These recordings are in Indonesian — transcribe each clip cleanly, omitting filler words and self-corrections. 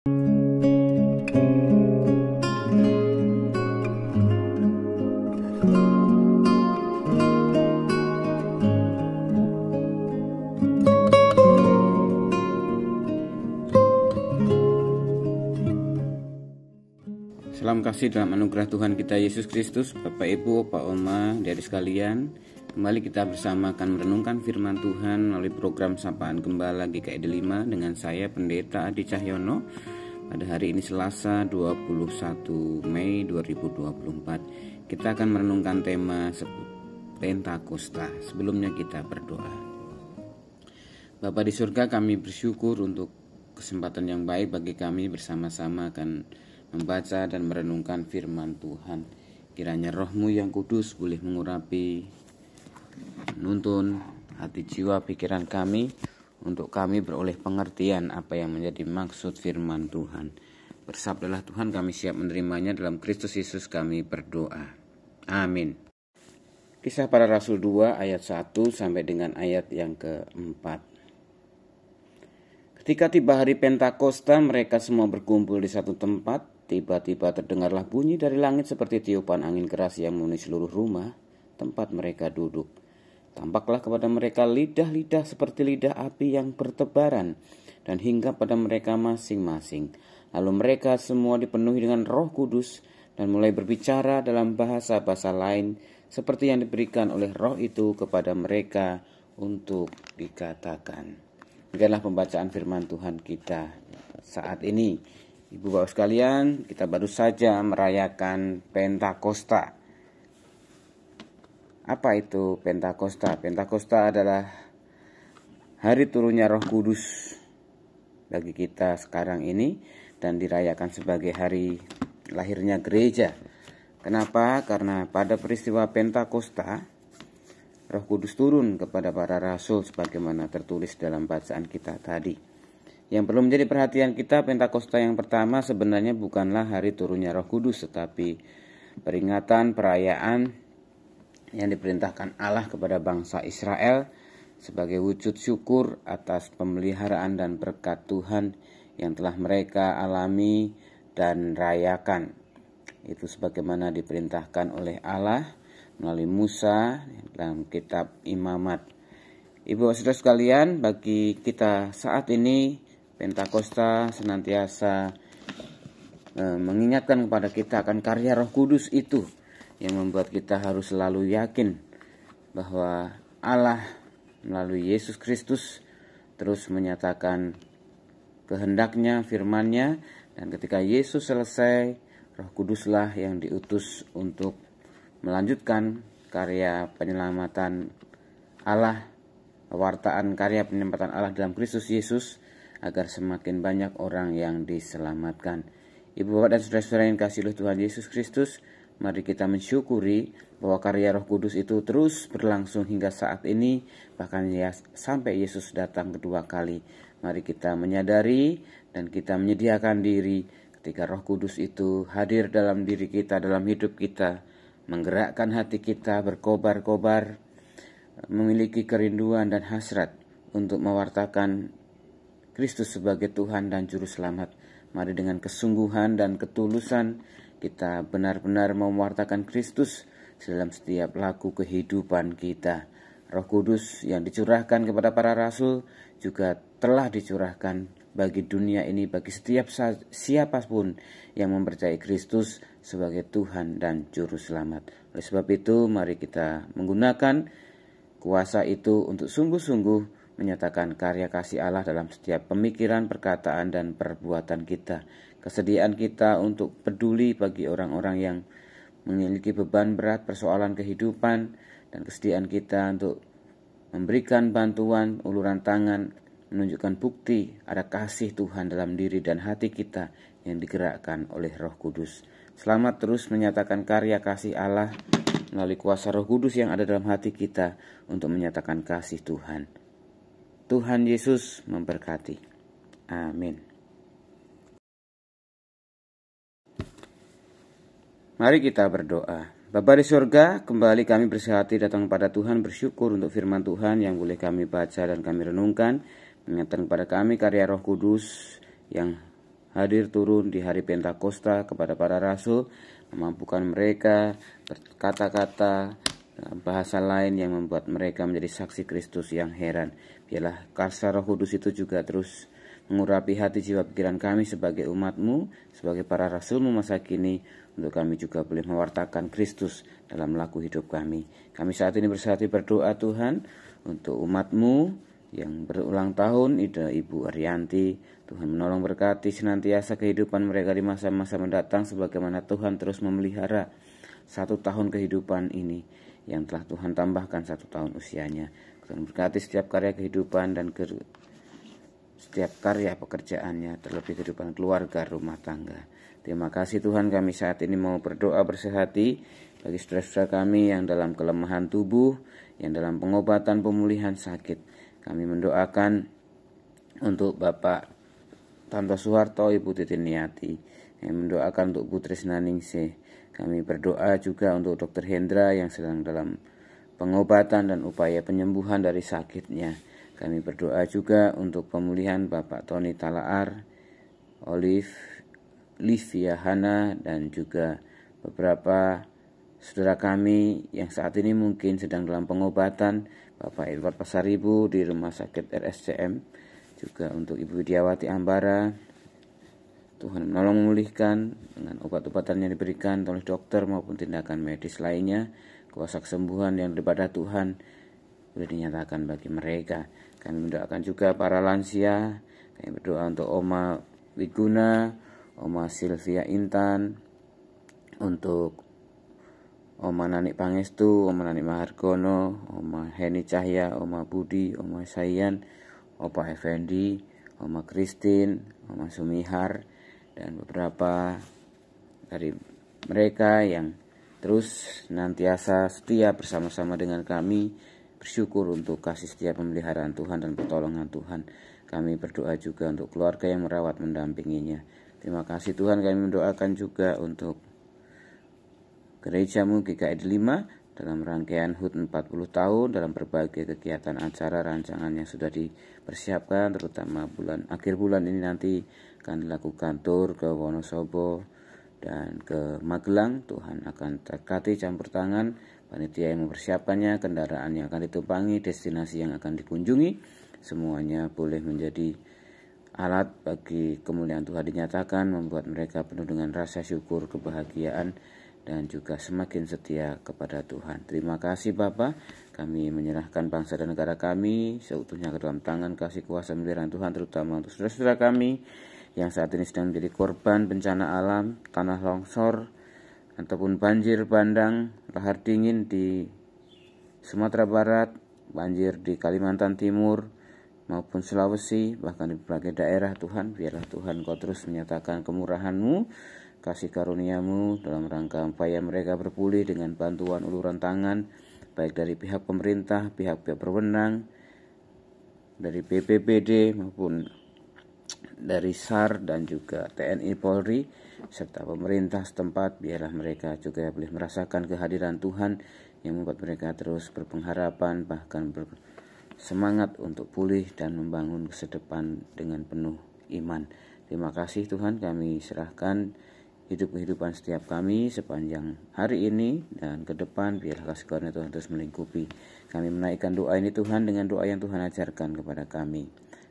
Salam kasih dalam anugerah Tuhan kita Yesus Kristus. Bapak Ibu, Pak Oma, adik sekalian, kembali kita bersama akan merenungkan firman Tuhan melalui program Sapaan Gembala GKID 5 dengan saya Pendeta Adi Cahyono. Pada hari ini Selasa 21 Mei 2024 kita akan merenungkan tema Pentakosta. Sebelumnya kita berdoa. Bapa di surga, kami bersyukur untuk kesempatan yang baik bagi kami bersama-sama akan membaca dan merenungkan firman Tuhan. Kiranya Roh-Mu yang kudus boleh mengurapi, menuntun hati jiwa pikiran kami, untuk kami beroleh pengertian apa yang menjadi maksud firman Tuhan. Bersabdalah Tuhan, kami siap menerimanya, dalam Kristus Yesus kami berdoa. Amin. Kisah Para Rasul 2 ayat 1 sampai dengan ayat yang ke-4. Ketika tiba hari Pentakosta, mereka semua berkumpul di satu tempat. Tiba-tiba terdengarlah bunyi dari langit seperti tiupan angin keras yang memenuhi seluruh rumah tempat mereka duduk. Tampaklah kepada mereka lidah-lidah seperti lidah api yang bertebaran dan hinggap pada mereka masing-masing. Lalu mereka semua dipenuhi dengan Roh Kudus dan mulai berbicara dalam bahasa-bahasa lain seperti yang diberikan oleh Roh itu kepada mereka untuk dikatakan. Demikianlah pembacaan firman Tuhan kita saat ini. Ibu bapak sekalian, kita baru saja merayakan Pentakosta. Apa itu Pentakosta? Pentakosta adalah hari turunnya Roh Kudus bagi kita sekarang ini dan dirayakan sebagai hari lahirnya gereja. Kenapa? Karena pada peristiwa Pentakosta Roh Kudus turun kepada para rasul sebagaimana tertulis dalam bacaan kita tadi. Yang perlu menjadi perhatian kita, Pentakosta yang pertama sebenarnya bukanlah hari turunnya Roh Kudus, tetapi peringatan perayaan yang diperintahkan Allah kepada bangsa Israel sebagai wujud syukur atas pemeliharaan dan berkat Tuhan yang telah mereka alami dan rayakan. Itu sebagaimana diperintahkan oleh Allah melalui Musa dalam kitab Imamat. Ibu saudara sekalian, bagi kita saat ini Pentakosta senantiasa mengingatkan kepada kita akan karya Roh Kudus itu yang membuat kita harus selalu yakin bahwa Allah melalui Yesus Kristus terus menyatakan kehendaknya, firman-Nya, dan ketika Yesus selesai, Roh Kuduslah yang diutus untuk melanjutkan karya penyelamatan Allah, pewartaan karya penyelamatan Allah dalam Kristus Yesus, agar semakin banyak orang yang diselamatkan. Ibu bapak dan saudara-saudara yang kasih oleh Tuhan Yesus Kristus, mari kita mensyukuri bahwa karya Roh Kudus itu terus berlangsung hingga saat ini, bahkan ya sampai Yesus datang kedua kali. Mari kita menyadari dan kita menyediakan diri ketika Roh Kudus itu hadir dalam diri kita, dalam hidup kita, menggerakkan hati kita berkobar-kobar, memiliki kerinduan dan hasrat untuk mewartakan Kristus sebagai Tuhan dan Juru Selamat. Mari dengan kesungguhan dan ketulusan kita benar-benar mewartakan Kristus dalam setiap laku kehidupan kita. Roh Kudus yang dicurahkan kepada para rasul juga telah dicurahkan bagi dunia ini, bagi setiap siapapun yang mempercayai Kristus sebagai Tuhan dan Juru Selamat. Oleh sebab itu, mari kita menggunakan kuasa itu untuk sungguh-sungguh menyatakan karya kasih Allah dalam setiap pemikiran, perkataan, dan perbuatan kita. Kesediaan kita untuk peduli bagi orang-orang yang memiliki beban berat persoalan kehidupan, dan kesediaan kita untuk memberikan bantuan, uluran tangan, menunjukkan bukti ada kasih Tuhan dalam diri dan hati kita yang digerakkan oleh Roh Kudus. Selamat terus menyatakan karya kasih Allah melalui kuasa Roh Kudus yang ada dalam hati kita untuk menyatakan kasih Tuhan. Tuhan Yesus memberkati. Amin. Mari kita berdoa. Bapa di surga, kembali kami bersehati datang kepada Tuhan, bersyukur untuk firman Tuhan yang boleh kami baca dan kami renungkan, mengingatkan kepada kami karya Roh Kudus yang hadir turun di hari Pentakosta kepada para rasul, memampukan mereka berkata-kata dengan bahasa lain yang membuat mereka menjadi saksi Kristus yang heran. Biarlah kuasa Roh Kudus itu juga terus mengurapi hati jiwa pikiran kami sebagai umat-Mu, sebagai para rasul-Mu masa kini, untuk kami juga boleh mewartakan Kristus dalam laku hidup kami. Kami saat ini bersatu berdoa Tuhan untuk umat-Mu yang berulang tahun, Ibu Arianti. Tuhan menolong berkati senantiasa kehidupan mereka di masa-masa mendatang, sebagaimana Tuhan terus memelihara 1 tahun kehidupan ini yang telah Tuhan tambahkan 1 tahun usianya. Tuhan berkati setiap karya kehidupan dan setiap karya pekerjaannya, terlebih kehidupan keluarga, rumah tangga. Terima kasih Tuhan, kami saat ini mau berdoa bersehati bagi saudara-saudara kami yang dalam kelemahan tubuh, yang dalam pengobatan pemulihan sakit. Kami mendoakan untuk Bapak Tanto Soeharto, Ibu Titiniati. Kami mendoakan untuk Putri Senaningsih. Kami berdoa juga untuk Dr. Hendra yang sedang dalam pengobatan dan upaya penyembuhan dari sakitnya. Kami berdoa juga untuk pemulihan Bapak Tony Talaar, Livia Hana, dan juga beberapa saudara kami yang saat ini mungkin sedang dalam pengobatan. Bapak Edward Pasaribu di Rumah Sakit RSCM, juga untuk Ibu Widiawati Ambara. Tuhan menolong memulihkan dengan obat-obatan yang diberikan oleh dokter maupun tindakan medis lainnya. Kuasa kesembuhan yang daripada Tuhan boleh dinyatakan bagi mereka. Kami mendoakan juga para lansia. Kami berdoa untuk Oma Wiguna, Oma Sylvia Intan, untuk Oma Nanik Pangestu, Oma Nanik Mahargono, Oma Heni Cahya, Oma Budi, Oma Sayan, Opa Effendi, Oma Christine, Oma Sumihar, dan beberapa dari mereka yang terus nantiasa setia bersama-sama dengan kami, bersyukur untuk kasih setia pemeliharaan Tuhan dan pertolongan Tuhan. Kami berdoa juga untuk keluarga yang merawat mendampinginya. Terima kasih Tuhan, kami mendoakan juga untuk Gereja-Mu GKI 5 dalam rangkaian HUT 40 tahun, dalam berbagai kegiatan acara rancangan yang sudah dipersiapkan, terutama akhir bulan ini nanti akan dilakukan tur ke Wonosobo dan ke Magelang. Tuhan akan terkati campur tangan panitia yang mempersiapkannya, kendaraan yang akan ditumpangi, destinasi yang akan dikunjungi, semuanya boleh menjadi alat bagi kemuliaan Tuhan dinyatakan, membuat mereka penuh dengan rasa syukur, kebahagiaan, dan juga semakin setia kepada Tuhan. Terima kasih Bapa, kami menyerahkan bangsa dan negara kami seutuhnya ke dalam tangan kasih kuasa pemeliharaan Tuhan, terutama untuk saudara-saudara kami yang saat ini sedang menjadi korban bencana alam, tanah longsor, ataupun banjir bandang, lahar dingin di Sumatera Barat, banjir di Kalimantan Timur, maupun Sulawesi, bahkan di berbagai daerah. Tuhan, biarlah Tuhan Kau terus menyatakan kemurahan-Mu, kasih karunia-Mu dalam rangka upaya mereka berpulih dengan bantuan uluran tangan, baik dari pihak pemerintah, pihak-pihak berwenang, dari BPBD maupun dari SAR dan juga TNI Polri, serta pemerintah setempat. Biarlah mereka juga boleh merasakan kehadiran Tuhan yang membuat mereka terus berpengharapan, bahkan bersemangat untuk pulih dan membangun masa depan dengan penuh iman. Terima kasih Tuhan, kami serahkan kehidupan setiap kami sepanjang hari ini dan ke depan. Biarlah kasih karunia Tuhan terus melingkupi kami. Menaikkan doa ini Tuhan dengan doa yang Tuhan ajarkan kepada kami.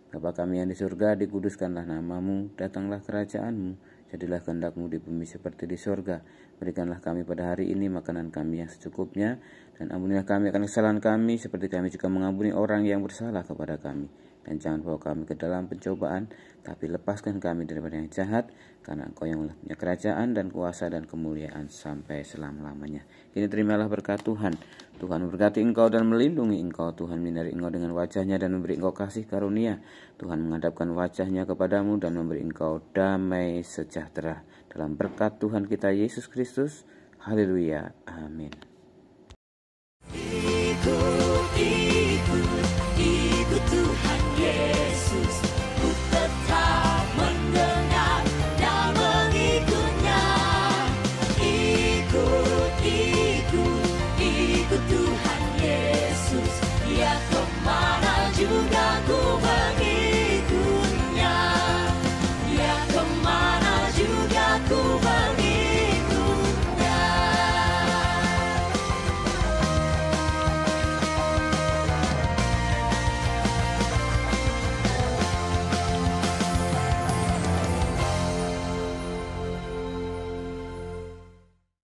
Bapa kami yang di surga, dikuduskanlah nama-Mu, datanglah kerajaan-Mu, jadilah kehendak-Mu di bumi seperti di surga. Berikanlah kami pada hari ini makanan kami yang secukupnya, dan ampunilah kami akan kesalahan kami, seperti kami juga mengampuni orang yang bersalah kepada kami. Dan jangan bawa kami ke dalam pencobaan, tapi lepaskan kami daripada yang jahat, karena Engkau yang punya kerajaan dan kuasa dan kemuliaan sampai selama-lamanya. Kini terimalah berkat Tuhan. Tuhan memberkati engkau dan melindungi engkau. Tuhan menyinari engkau dengan wajah-Nya dan memberi engkau kasih karunia. Tuhan menghadapkan wajah-Nya kepadamu dan memberi engkau damai sejahtera. Dalam berkat Tuhan kita Yesus Kristus. Haleluya. Amin.